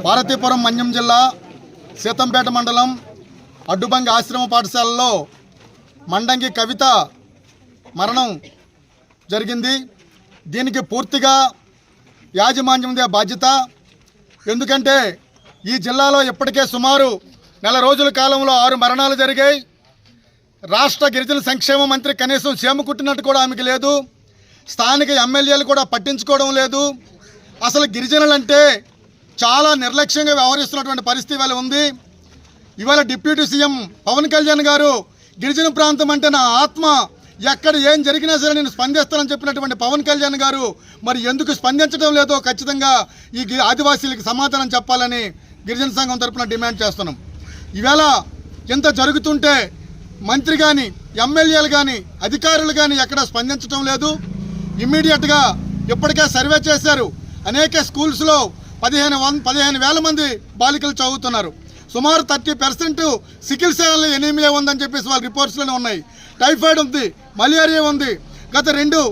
పార్వతీపురం మన్యం జిల్లా సీతంపేట మండలం అడ్డుబంగి ఆశ్రమ పాఠశాలలో మండంగి కవిత మరణం జరిగింది. దీనికి పూర్తిగా యాజమాన్యందే బాధ్యత. ఎందుకంటే ఈ జిల్లాలో ఇప్పటికే సుమారు నెల రోజుల కాలంలో 6 మరణాలు జరిగాయి. రాష్ట్ర గిరిజన సంక్షేమ మంత్రి కనీసం సీమ కుట్టినట్టు కూడా ఆమెకి లేదు. స్థానిక ఎమ్మెల్యేలు కూడా పట్టించుకోవడం లేదు. అసలు గిరిజనులంటే చాలా నిర్లక్ష్యంగా వ్యవహరిస్తున్నటువంటి పరిస్థితి ఇవాళ ఉంది. ఇవాళ డిప్యూటీ సీఎం పవన్ కళ్యాణ్ గారు గిరిజన ప్రాంతం అంటే నా ఆత్మ, ఎక్కడ ఏం జరిగినా సరే నేను స్పందిస్తానని చెప్పినటువంటి పవన్ కళ్యాణ్ గారు మరి ఎందుకు స్పందించడం లేదో ఖచ్చితంగా ఈ ఆదివాసీలకు సమాధానం చెప్పాలని గిరిజన సంఘం తరఫున డిమాండ్ చేస్తున్నాం. ఈవేళ ఎంత జరుగుతుంటే మంత్రి కానీ ఎమ్మెల్యేలు కానీ అధికారులు కానీ ఎక్కడ స్పందించడం లేదు. ఇమ్మీడియట్గా ఇప్పటికే సర్వే చేశారు. అనేక స్కూల్స్లో 15,000 మంది బాలికలు చదువుతున్నారు. సుమారు 30% సికిల్ సెల్ ఎనీమియా ఉందని చెప్పేసి వాళ్ళ రిపోర్ట్స్లోనే ఉన్నాయి. టైఫాయిడ్ ఉంది, మలేరియా ఉంది. గత 2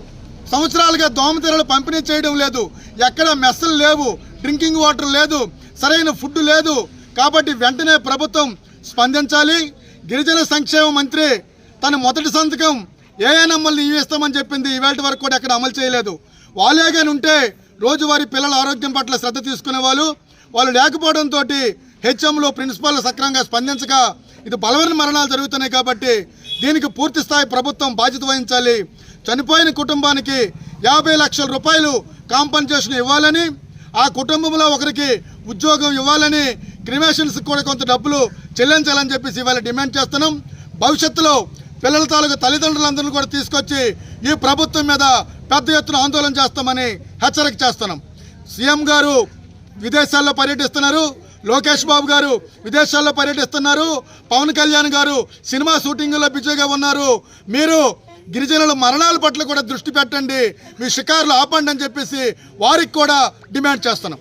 సంవత్సరాలుగా దోమతెరలు పంపిణీ చేయడం లేదు. ఎక్కడ మెస్సులు లేవు, డ్రింకింగ్ వాటర్ లేదు, సరైన ఫుడ్ లేదు. కాబట్టి వెంటనే ప్రభుత్వం స్పందించాలి. గిరిజన సంక్షేమ మంత్రి తన మొదటి సంతకం ఏఎన్ఎంఎల్ని ఇస్తామని చెప్పింది. ఇవాళ వరకు కూడా ఎక్కడ అమలు చేయలేదు. వాళ్ళే కానీ ఉంటే రోజువారీ పిల్లల ఆరోగ్యం పట్ల శ్రద్ధ తీసుకునే వాళ్ళు లేకపోవడంతో హెచ్ఎంలు ప్రిన్సిపాల్ సక్రమంగా స్పందించక ఇది బలవరణ మరణాలు జరుగుతున్నాయి. కాబట్టి దీనికి పూర్తి స్థాయి ప్రభుత్వం బాధ్యత వహించాలి. చనిపోయిన కుటుంబానికి 50 లక్షల రూపాయలు కాంపన్సేషన్ ఇవ్వాలని, ఆ కుటుంబంలో ఒకరికి ఉద్యోగం ఇవ్వాలని, క్రిమేషన్స్ కూడా కొంత డబ్బులు చెల్లించాలని చెప్పేసి ఇవాళ డిమాండ్ చేస్తున్నాం. భవిష్యత్తులో పిల్లల తాలూకు తల్లిదండ్రులందరినీ కూడా తీసుకొచ్చి ఈ ప్రభుత్వం మీద పెద్ద ఎత్తున ఆందోళన చేస్తామని హెచ్చరిక చేస్తున్నాం. సీఎం గారు విదేశాల్లో పర్యటిస్తున్నారు, లోకేష్ బాబు గారు విదేశాల్లో పర్యటిస్తున్నారు, పవన్ కళ్యాణ్ గారు సినిమా షూటింగ్లో బిజీగా ఉన్నారు. మీరు గిరిజనుల మరణాల పట్ల కూడా దృష్టి పెట్టండి, మీ షికారులు ఆపండి అని చెప్పేసి వారికి కూడా డిమాండ్ చేస్తున్నాం.